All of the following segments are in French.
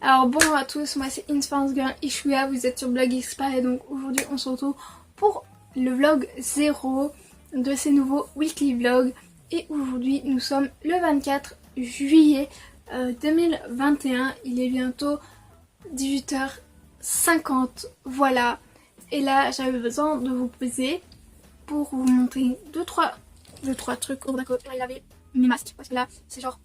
Alors bonjour à tous, moi c'est Infance Girl Ishuya, vous êtes sur Blog Expa et donc aujourd'hui on se retrouve pour le vlog 0 de ces nouveaux weekly vlogs. Et aujourd'hui nous sommes le 24 juillet 2021, il est bientôt 18h50, voilà. Et là j'avais besoin de vous poser pour vous montrer deux trois trucs. Oh d'accord, il avait mes masques parce que là c'est genre...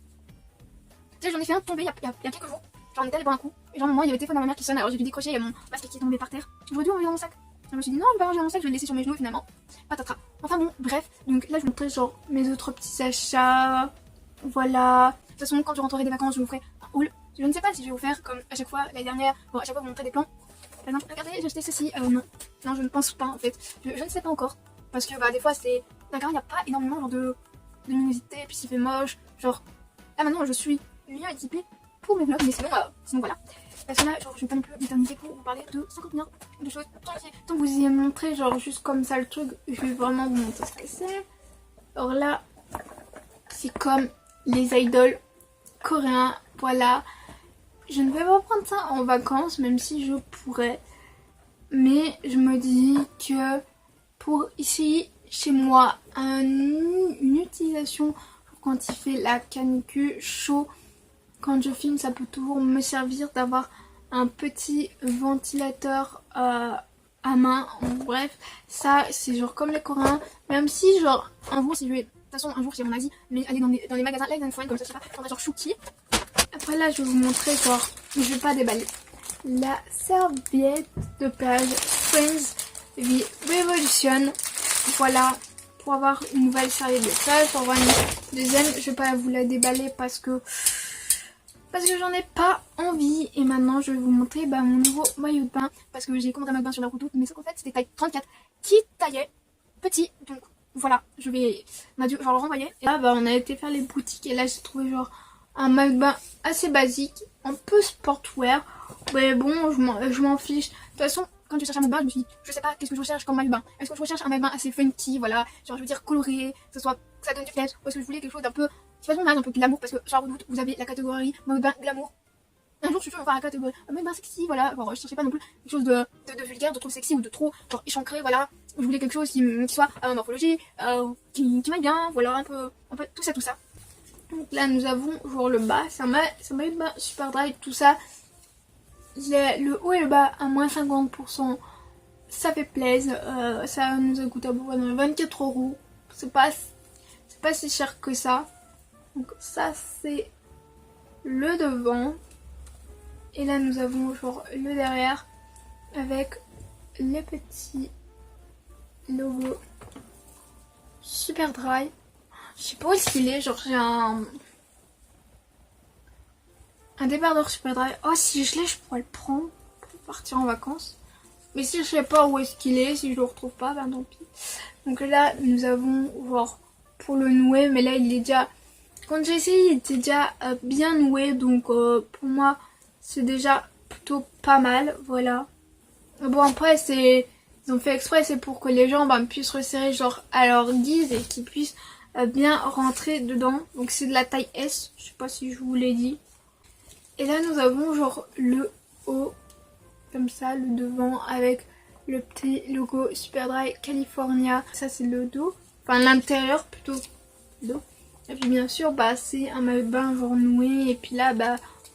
Tu sais, j'en ai fait un tomber il y a quelques jours. J'en étais allée boire un coup. Et genre, à un moment, il y avait le téléphone dans ma mère qui sonne. Alors, j'ai dû décrocher mon masque qui est tombé par terre. J'aurais dû enlever dans mon sac. Je me suis dit, non, je vais pas ranger dans mon sac, je vais le laisser sur mes genoux. Finalement, patatras. Enfin bon, bref. Donc là, je vous montrerai genre mes autres petits achats. Voilà. De toute façon, quand je rentrerai des vacances, je vous ferai un haul. Je ne sais pas si je vais vous faire comme à chaque fois l'année dernière. Bon, à chaque fois, vous montrer des plans. Par exemple, regardez, j'ai acheté ceci. Non. Non, je ne pense pas en fait. Je ne sais pas encore. Parce que bah, des fois, c'est. D'accord, il n'y a pas énormément genre de luminosité. Puis s'il fait moche. Genre, là maintenant, je suis bien équipée pour mes vlogs, mais sinon voilà. Parce que là, genre, je vais pas non plus m'éterniser pour vous parler de 50 milliards de choses. Tant que vous y ai montré, genre, juste comme ça le truc, je vais vraiment vous montrer ce que c'est. Alors là, c'est comme les idoles coréens, voilà. Je ne vais pas prendre ça en vacances, même si je pourrais. Mais je me dis que pour ici, chez moi, une utilisation quand il fait la canicule chaud, quand je filme, ça peut toujours me servir d'avoir un petit ventilateur à main. Bref, ça c'est genre comme les Coréens. Même si genre un jour si je vais, de toute façon un jour si je vais en Asie, mais aller dans les magasins Light and Fine comme ça, je sais pas, genre Chouki. Après là je vais vous montrer genre, je vais pas déballer, la serviette de plage Friends Revolution. Voilà, pour avoir une nouvelle serviette de plage, pour avoir une deuxième, je vais pas vous la déballer parce que j'en ai pas envie. Et maintenant je vais vous montrer mon nouveau maillot de bain, parce que j'ai commandé un maillot de bain sur la route, mais sauf qu'en fait c'était taille 34 qui taillait petit, donc voilà, je vais dû genre le renvoyer. Et là on a été faire les boutiques et là j'ai trouvé genre un maillot de bain assez basique, un peu sportwear, mais bon je m'en fiche. De toute façon quand je cherche un maillot de bain, je me suis dit, je sais pas qu'est-ce que je recherche comme maillot de bain. Est-ce que je recherche un maillot de bain assez funky, voilà, genre je veux dire coloré, que ça donne du flair, ou est-ce que je voulais quelque chose d'un peu... De toute façon, on a un peu de glamour parce que sur la route, vous avez la catégorie maillot de bain glamour. Un jour, je suis toujours faire la catégorie maillot de bain sexy, voilà. Genre, je cherchais pas non plus quelque chose de vulgaire, de trop sexy ou de trop genre échancré, voilà. Je voulais quelque chose qui soit en morphologie, qui m'aille bien, voilà, un peu tout ça. Donc là, nous avons genre le bas, c'est un maillot de bain super dry, tout ça. Le haut et le bas à moins 50%, ça fait plaisir. Ça nous a coûté à peu près 24 €. C'est pas si cher que ça. Donc ça c'est le devant. Et là nous avons genre le derrière avec les petits logos super dry. Je sais pas où est-ce qu'il est, genre j'ai un débardeur super dry. Oh si je l'ai je pourrais le prendre pour partir en vacances. Mais si je sais pas où est-ce qu'il est, si je le retrouve pas, tant pis. Donc là nous avons genre pour le nouer, mais là il est déjà... Quand j'ai essayé il était déjà bien noué, donc pour moi c'est déjà plutôt pas mal, voilà. Bon après ils ont fait exprès, c'est pour que les gens puissent resserrer genre à leur guise et qu'ils puissent bien rentrer dedans. Donc c'est de la taille S, je sais pas si je vous l'ai dit. Et là nous avons genre le haut, comme ça, le devant avec le petit logo Superdry California. Ça c'est le dos, enfin l'intérieur plutôt, le dos. Et puis bien sûr c'est un maillot de bain genre noué, et puis là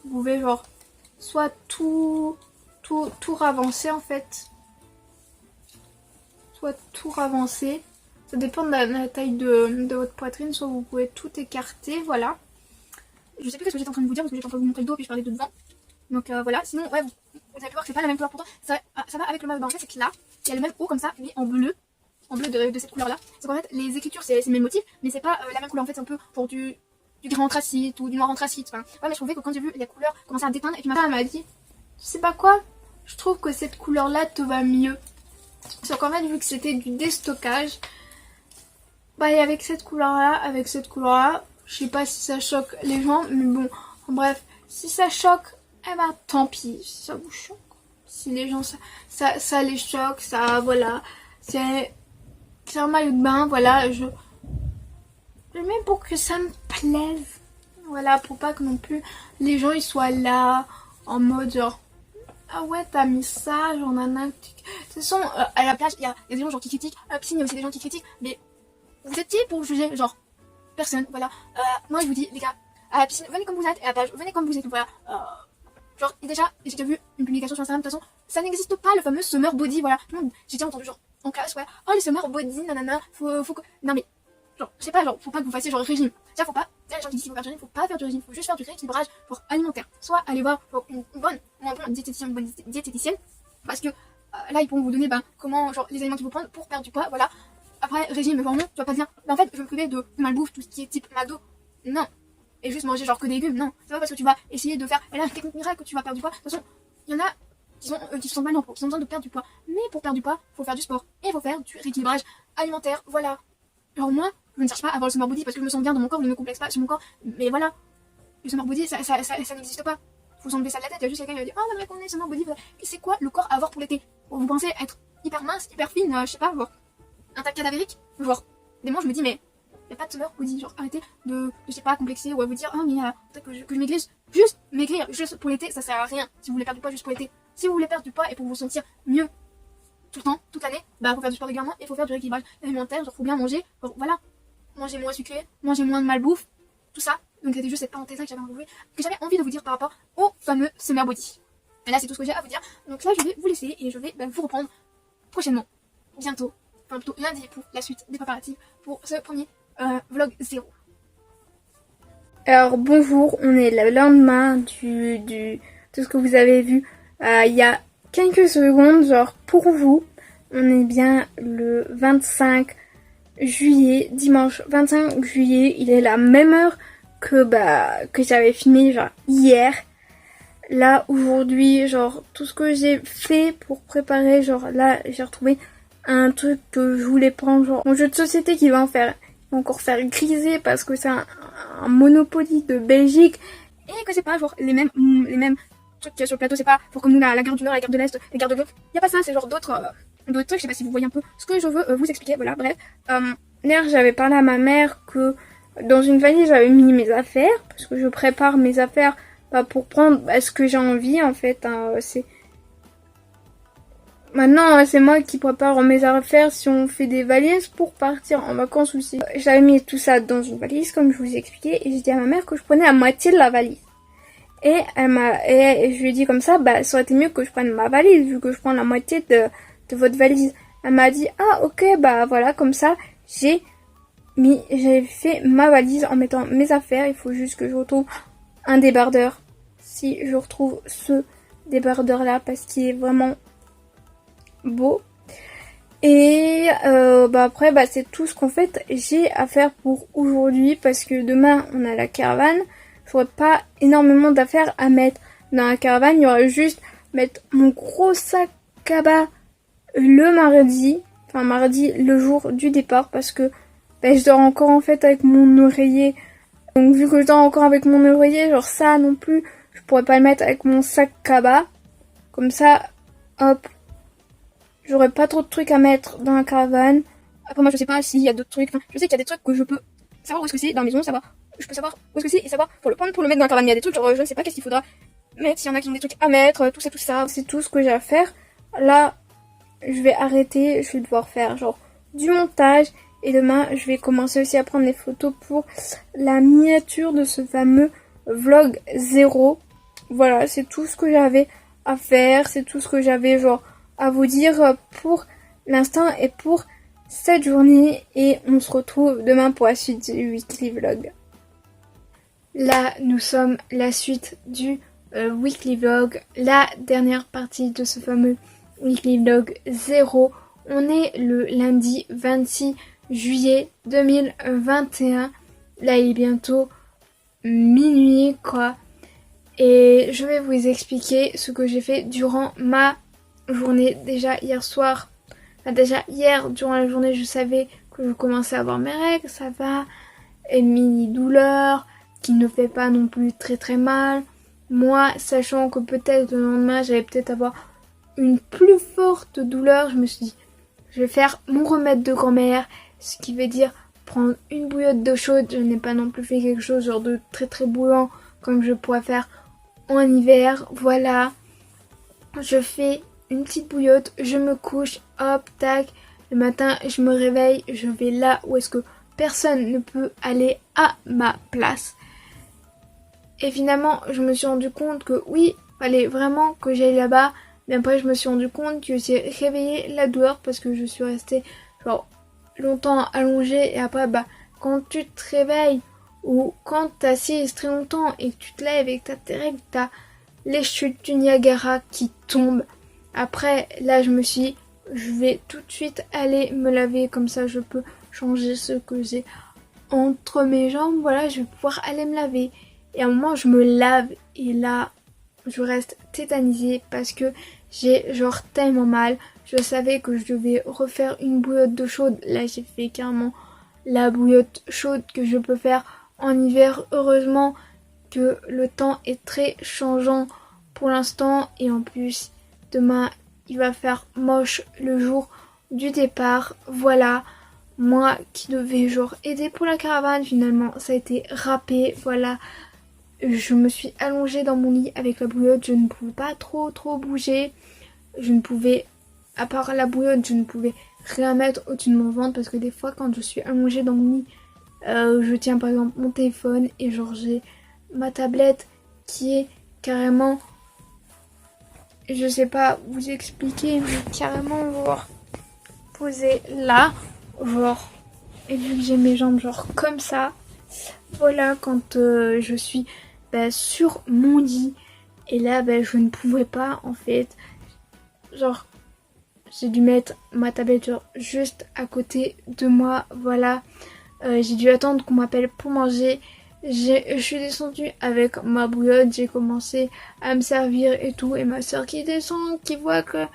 vous pouvez genre soit tout ravancer en fait, soit tout ravancer, ça dépend de la taille de votre poitrine, soit vous pouvez tout écarter, voilà. Je sais plus ce que j'étais en train de vous dire parce que j'étais en train de vous montrer le dos puis je parlais de devant. Donc voilà, sinon ouais, vous avez pu voir que c'est pas la même couleur pourtant, ça va avec le maillot de bain. En fait c'est que là, il y a le même haut comme ça, mais en bleu de cette couleur là. C'est qu'en fait les écritures c'est le même motif, mais c'est pas la même couleur. En fait c'est un peu pour du gris anthracite ou du noir anthracite. Enfin, ouais, mais je trouvais que quand j'ai vu les couleurs commencer à déteindre, et puis ma femme m'a dit, tu sais pas quoi, je trouve que cette couleur là te va mieux. Sauf qu'en fait vu que c'était du déstockage, et avec cette couleur là, je sais pas si ça choque les gens, mais bon, bref, si ça choque, tant pis, si ça vous choque. Si les gens ça les choque, ça voilà, c'est un maillot de bain, voilà, je mets pour que ça me plaise, voilà, pour pas que non plus les gens ils soient là, en mode genre ah ouais t'as mis ça, genre nana. De toute façon à la plage il y a des gens genre qui critiquent, à la piscine il y a aussi des gens qui critiquent, mais vous êtes qui pour juger? Genre personne, voilà. Moi je vous dis les gars, à la piscine venez comme vous êtes, et à la plage venez comme vous êtes, voilà. Genre et déjà j'ai déjà vu une publication sur Instagram, de toute façon ça n'existe pas le fameux summer body, voilà. Tout le monde, j'ai déjà entendu genre en classe, ouais, oh le summer body, nanana, faut que... Non mais genre, je sais pas, genre, faut pas que vous fassiez genre régime. Déjà, faut pas, déjà, les gens qui disent qu'il faut faire du régime, faut pas faire du régime, faut juste faire du rééquilibrage pour alimentaire. Soit aller voir une bonne, ou un bon diététicien, une bonne diététicienne, parce que là, ils pourront vous donner, comment, genre, les aliments qu'il faut prendre pour perdre du poids, voilà. Après, régime, genre, non, tu vas pas dire, en fait, je vais me priver de malbouffe, tout ce qui est type McDo. Non. Et juste manger, genre, que des légumes, non. C'est pas parce que tu vas essayer de faire, et là, une technique miracle que tu vas perdre du poids. De toute façon, il y en a qui sont mal en peau, qui ont besoin de perdre du poids. Mais pour perdre du poids, faut faire du sport. Et faut faire du rééquilibrage alimentaire, voilà. Genre, moi, je ne cherche pas à avoir le summer body parce que je me sens bien dans mon corps, je ne me complexe pas sur mon corps. Mais voilà, le summer body, ça n'existe pas. Faut s'enlever ça de la tête. Il y a juste quelqu'un qui va dire oh, on va qu'on est summer body. C'est quoi le corps à avoir pour l'été? Vous pensez être hyper mince, hyper fine, je sais pas, genre un tas cadavérique? Genre, des moments, je me dis, mais il n'y a pas de summer body. Genre, arrêtez de je sais pas, complexer ou à vous dire oh, mais peut-être que je maigrisse. Juste maigrir, juste pour l'été, ça sert à rien. Si vous voulez perdre du poids juste pour l'été. Si vous voulez perdre du poids et pour vous sentir mieux tout le temps, toute l'année, faut faire du sport régulièrement et faut faire du rééquilibrage alimentaire. Genre, faut bien manger. Genre, voilà. Manger moins sucré, manger moins de malbouffe, tout ça. Donc c'était juste cette parenthèse que j'avais envie de vous dire par rapport au fameux summer body. Et là c'est tout ce que j'ai à vous dire. Donc là je vais vous laisser et je vais vous reprendre prochainement, bientôt, enfin plutôt lundi pour la suite des préparatifs pour ce premier vlog 0. Alors bonjour, on est le lendemain de ce que vous avez vu il y a quelques secondes, genre pour vous. On est bien le 25 juillet, dimanche 25 juillet, il est la même heure que j'avais filmé genre hier. Là aujourd'hui, genre tout ce que j'ai fait pour préparer, genre là j'ai retrouvé un truc que je voulais prendre, genre mon jeu de société qui va encore faire griser parce que c'est un Monopoly de Belgique et que c'est pas genre les mêmes trucs qu'il y a sur le plateau, c'est pas pour comme nous la gare du Nord, la gare de l'Est, les gares de l'Ouest, y a pas ça, c'est genre d'autres trucs, je sais pas si vous voyez un peu ce que je veux vous expliquer, voilà, bref. Hier j'avais parlé à ma mère que dans une valise j'avais mis mes affaires, parce que je prépare mes affaires pour prendre ce que j'ai envie en fait, Maintenant c'est moi qui prépare mes affaires si on fait des valises pour partir en vacances aussi. J'avais mis tout ça dans une valise comme je vous ai expliqué et j'ai dit à ma mère que je prenais la moitié de la valise. Et je lui ai dit comme ça, ça aurait été mieux que je prenne ma valise vu que je prends la moitié de votre valise. Elle m'a dit ah ok voilà, comme ça j'ai fait ma valise en mettant mes affaires. Il faut juste que je retrouve un débardeur. Si je retrouve ce débardeur là parce qu'il est vraiment beau. Et après c'est tout ce qu'en fait j'ai à faire pour aujourd'hui parce que demain on a la caravane. J'aurais pas énormément d'affaires à mettre dans la caravane. Il y aurait juste mettre mon gros sac cabas le mardi. Enfin mardi le jour du départ parce que je dors encore en fait avec mon oreiller. Donc vu que je dors encore avec mon oreiller, genre ça non plus, je pourrais pas le mettre avec mon sac cabas. Comme ça, hop, j'aurais pas trop de trucs à mettre dans la caravane. Après moi je sais pas s'il y a d'autres trucs. Enfin, je sais qu'il y a des trucs que je peux savoir où est-ce que c'est dans la maison, savoir. Je peux savoir où est-ce que c'est et savoir pour le prendre, pour le mettre dans la caravane. Il y a des trucs genre je ne sais pas qu'est-ce qu'il faudra mettre, s'il y en a qui ont des trucs à mettre, tout ça. C'est tout ce que j'ai à faire. Là, je vais arrêter, je vais devoir faire genre du montage. Et demain, je vais commencer aussi à prendre des photos pour la miniature de ce fameux vlog 0. Voilà, c'est tout ce que j'avais à faire. C'est tout ce que j'avais genre à vous dire pour l'instant et pour cette journée. Et on se retrouve demain pour la suite du weekly vlog. Là, nous sommes la suite du weekly vlog. La dernière partie de ce fameux weekly vlog 0. On est le lundi 26 juillet 2021. Là il est bientôt minuit quoi. Et je vais vous expliquer ce que j'ai fait durant ma journée. Déjà hier soir, déjà hier durant la journée je savais que je commençais à avoir mes règles. Ça va, une mini douleur qui ne fait pas non plus très mal. Moi sachant que peut-être le lendemain j'allais peut-être avoir une plus forte douleur, je me suis dit je vais faire mon remède de grand-mère. Ce qui veut dire prendre une bouillotte d'eau chaude. Je n'ai pas non plus fait quelque chose genre de très bouillant comme je pourrais faire en hiver, voilà. Je fais une petite bouillotte, je me couche, hop, tac. Le matin, je me réveille, je vais là où est-ce que personne ne peut aller à ma place. Et finalement, je me suis rendu compte que oui, fallait vraiment que j'aille là-bas. Mais après, je me suis rendu compte que j'ai réveillé la douleur parce que je suis restée genre longtemps allongée. Et après, quand tu te réveilles ou quand t'assises très longtemps et que tu te lèves et que t'as tes règles, t'as les chutes du Niagara qui tombent. Après, là, je me suis dit, je vais tout de suite aller me laver. Comme ça, je peux changer ce que j'ai entre mes jambes. Voilà, je vais pouvoir aller me laver. Et à un moment, je me lave et là, je reste tétanisée parce que j'ai genre tellement mal. Je savais que je devais refaire une bouillotte d'eau chaude. Là, j'ai fait carrément la bouillotte chaude que je peux faire en hiver. Heureusement que le temps est très changeant pour l'instant. Et en plus, demain, il va faire moche le jour du départ. Voilà. Moi qui devais genre aider pour la caravane, finalement, ça a été râpé. Voilà. Je me suis allongée dans mon lit avec la bouillotte, je ne pouvais pas trop bouger. Je ne pouvais, à part la bouillotte, je ne pouvais rien mettre au-dessus de mon ventre parce que des fois quand je suis allongée dans mon lit, je tiens par exemple mon téléphone et genre j'ai ma tablette qui est carrément, je sais pas vous expliquer, mais carrément genre posée là, genre, et vu que j'ai mes jambes genre comme ça, voilà quand je suis sur mon lit et là je ne pouvais pas en fait, genre j'ai dû mettre ma tablette genre juste à côté de moi, voilà. J'ai dû attendre qu'on m'appelle pour manger. Je suis descendue avec ma bouillotte, j'ai commencé à me servir et tout, et ma soeur qui descend, qui voit que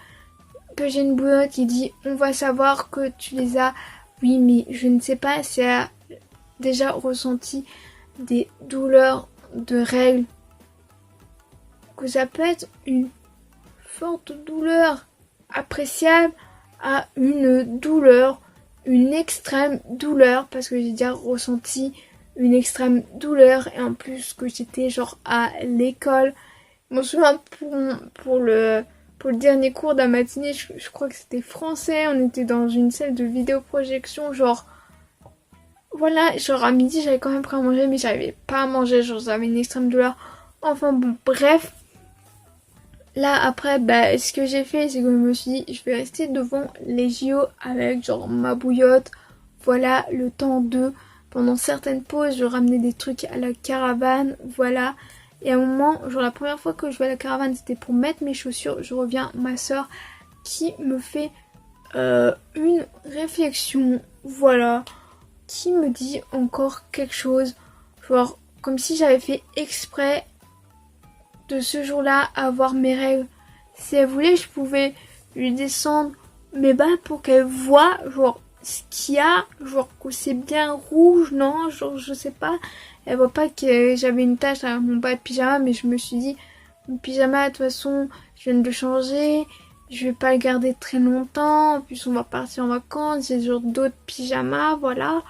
j'ai une bouillotte, qui dit on va savoir que tu les as. Oui, mais je ne sais pas si elle a déjà ressenti des douleurs de règles, que ça peut être une forte douleur appréciable à une douleur, une extrême douleur, parce que j'ai déjà ressenti une extrême douleur et en plus que j'étais genre à l'école. Je me souviens pour le dernier cours de la matinée, je crois que c'était français, on était dans une salle de vidéoprojection, genre voilà, genre à midi j'avais quand même pris à manger mais j'arrivais pas à manger, genre j'avais une extrême douleur. Enfin bon, bref. Là après, ce que j'ai fait, c'est que je me suis dit, je vais rester devant les JO avec genre ma bouillotte. Voilà, le temps de, pendant certaines pauses, je ramenais des trucs à la caravane, voilà. Et à un moment, genre la première fois que je vais à la caravane, c'était pour mettre mes chaussures. Je reviens, ma soeur qui me fait une réflexion, voilà, qui me dit encore quelque chose, genre comme si j'avais fait exprès de ce jour-là à avoir mes règles. Si elle voulait, je pouvais lui descendre mes bas pour qu'elle voit genre ce qu'il y a, genre que c'est bien rouge, non, genre je sais pas. Elle voit pas que j'avais une tache à mon bas de pyjama, mais je me suis dit, mon pyjama de toute façon, je viens de le changer, je vais pas le garder très longtemps, en plus on va partir en vacances, j'ai genre d'autres pyjamas, voilà.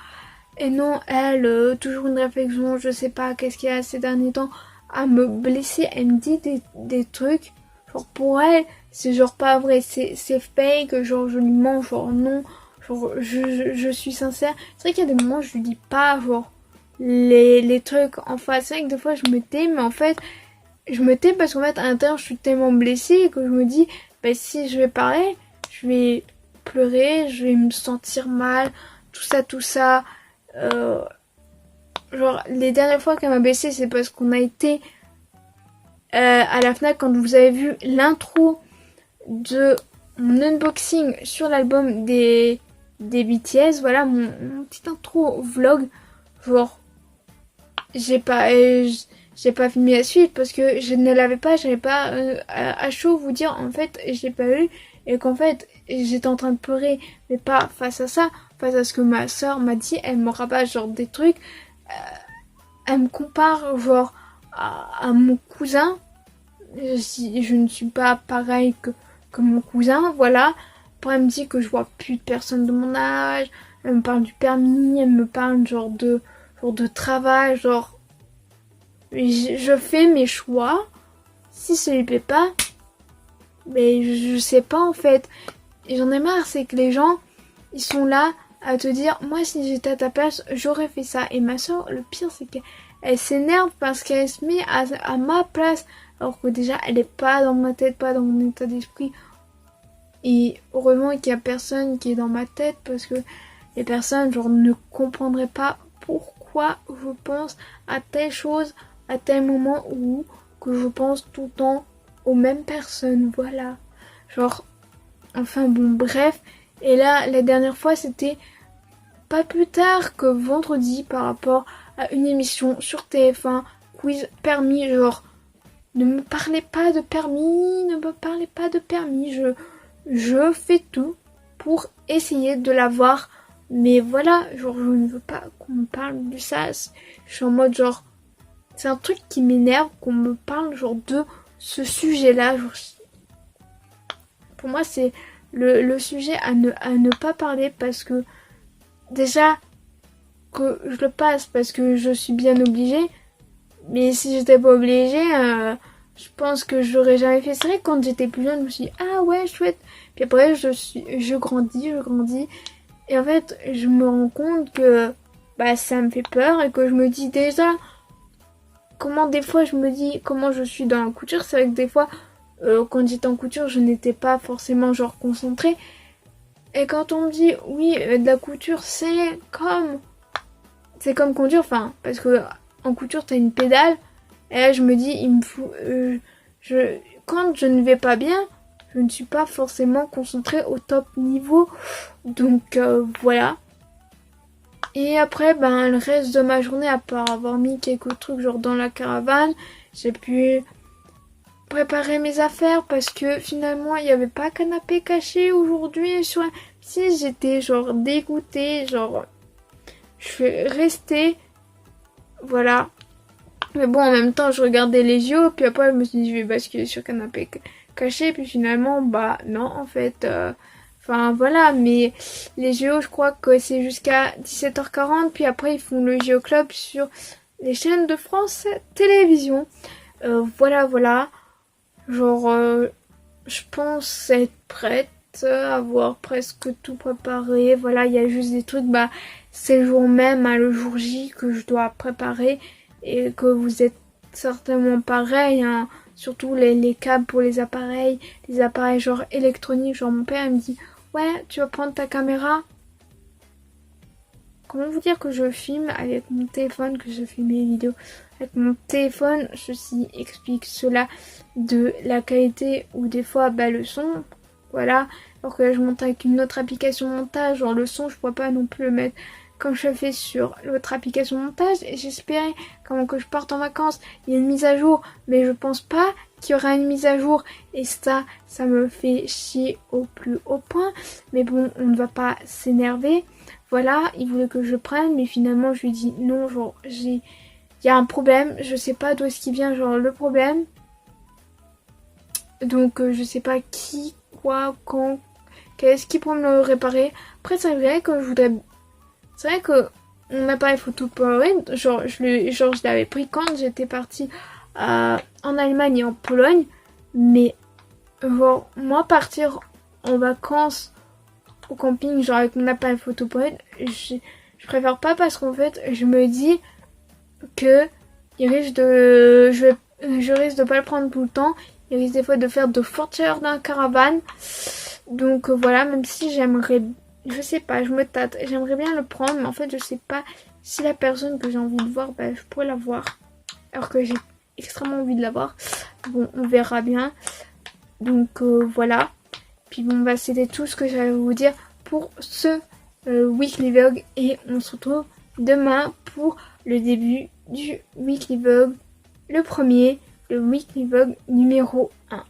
Et non, elle, toujours une réflexion, je sais pas qu'est-ce qu'il y a ces derniers temps, à me blesser, elle me dit des trucs, genre pour elle, c'est genre pas vrai, c'est fake, genre je lui mens, genre non, genre je suis sincère. C'est vrai qu'il y a des moments où je lui dis pas, genre, les trucs en face. C'est vrai que des fois je me tais, mais en fait, je me tais parce qu'en fait, à l'intérieur, je suis tellement blessée que je me dis, si je vais parler, je vais pleurer, je vais me sentir mal, tout ça. Genre, les dernières fois qu'elle m'a blessée, c'est parce qu'on a été à la FNAC quand vous avez vu l'intro de mon unboxing sur l'album des BTS. Voilà, mon petit intro vlog. Genre, j'ai pas filmé la suite parce que je ne l'avais pas, j'avais pas à chaud vous dire en fait j'ai pas eu et qu'en fait j'étais en train de pleurer, mais pas face à ça, face à ce que ma soeur m'a dit. Elle me rabat genre des trucs, elle me compare genre à mon cousin. Je ne suis pas pareil que mon cousin, voilà. Après elle me dit que je vois plus de personnes de mon âge, elle me parle du permis, elle me parle genre de travail, genre je fais mes choix, si ça lui plaît pas, mais je sais pas en fait. Et j'en ai marre, c'est que les gens, ils sont là à te dire, moi si j'étais à ta place, j'aurais fait ça. Et ma soeur, le pire c'est qu'elle s'énerve parce qu'elle se met à ma place, alors que déjà elle est pas dans ma tête, pas dans mon état d'esprit. Et heureusement qu'il y a personne qui est dans ma tête, parce que les personnes genre ne comprendraient pas pourquoi je pense à telle chose à tel moment, ou que je pense tout le temps aux mêmes personnes, voilà. Genre, enfin bon, bref. Et là, la dernière fois, c'était pas plus tard que vendredi par rapport à une émission sur TF1, quiz permis, genre, ne me parlez pas de permis, ne me parlez pas de permis, je fais tout pour essayer de l'avoir, mais voilà, genre, je ne veux pas qu'on me parle de ça, je suis en mode genre, c'est un truc qui m'énerve qu'on me parle genre de ce sujet-là, genre, pour moi c'est le sujet à ne pas parler, parce que déjà que je le passe parce que je suis bien obligée, mais si j'étais pas obligée, je pense que je l'aurais jamais fait. C'est vrai que quand j'étais plus jeune, je me suis dit ah ouais chouette, puis après je grandis, et en fait je me rends compte que bah ça me fait peur, et que je me dis déjà comment des fois je me dis comment je suis dans la couture. C'est vrai que des fois quand j'étais en couture, je n'étais pas forcément genre concentrée. Et quand on me dit oui, de la couture, c'est comme conduire, enfin, parce que en couture t'as une pédale, et là je me dis il me faut, quand je ne vais pas bien, je ne suis pas forcément concentrée au top niveau, donc voilà. Et après, ben le reste de ma journée, à part avoir mis quelques trucs genre dans la caravane, j'ai pu préparer mes affaires, parce que finalement il n'y avait pas canapé caché aujourd'hui sur si j'étais genre dégoûtée, genre je vais rester, voilà. Mais bon, en même temps je regardais les JO, puis après je me suis dit je vais basculer sur canapé caché, puis finalement bah non en fait enfin voilà. Mais les JO, je crois que c'est jusqu'à 17h40, puis après ils font le JO Club sur les chaînes de France Télévisions. Voilà. Genre, je pense être prête, avoir presque tout préparé. Voilà, il y a juste des trucs, bah, c'est le jour même, hein, le jour J, que je dois préparer. Et que vous êtes certainement pareil, hein. Surtout les câbles pour les appareils genre électroniques. Genre, mon père, il me dit, ouais, tu vas prendre ta caméra. Comment vous dire que je filme avec mon téléphone, que je filme mes vidéos avec mon téléphone. Ceci explique cela de la qualité, ou des fois bah, le son, voilà. Alors que là je monte avec une autre application montage, genre le son je pourrais pas non plus le mettre comme je fais sur l'autre application montage. Et j'espérais quand que je parte en vacances, il y a une mise à jour, mais je pense pas qu'il y aura une mise à jour, et ça me fait chier au plus haut point. Mais bon, on ne va pas s'énerver. Voilà, il voulait que je prenne, mais finalement je lui dis non, genre il y a un problème, je sais pas d'où est-ce qu'il vient genre le problème. Donc je sais pas qui, quoi, quand, qu'est-ce qui pourrait me le réparer. Après c'est vrai que c'est vrai que mon appareil photo Polaroid, genre je l'avais pris quand j'étais partie en Allemagne et en Pologne, mais genre moi partir en vacances au camping genre avec mon appareil photo Polaroid, je préfère pas, parce qu'en fait je me dis que je risque de pas le prendre tout le temps, il risque des fois de faire de fortes chaleurs dans la caravane. Donc voilà, même si j'aimerais, je sais pas, je me tâte, j'aimerais bien le prendre, mais en fait je sais pas si la personne que j'ai envie de voir, bah, je pourrais la voir, alors que j'ai extrêmement envie de la voir. Bon, on verra bien. Donc voilà. Puis bon, bah c'était tout ce que j'allais vous dire pour ce weekly vlog, et on se retrouve demain pour le début du weekly vlog, le weekly vlog numéro 1.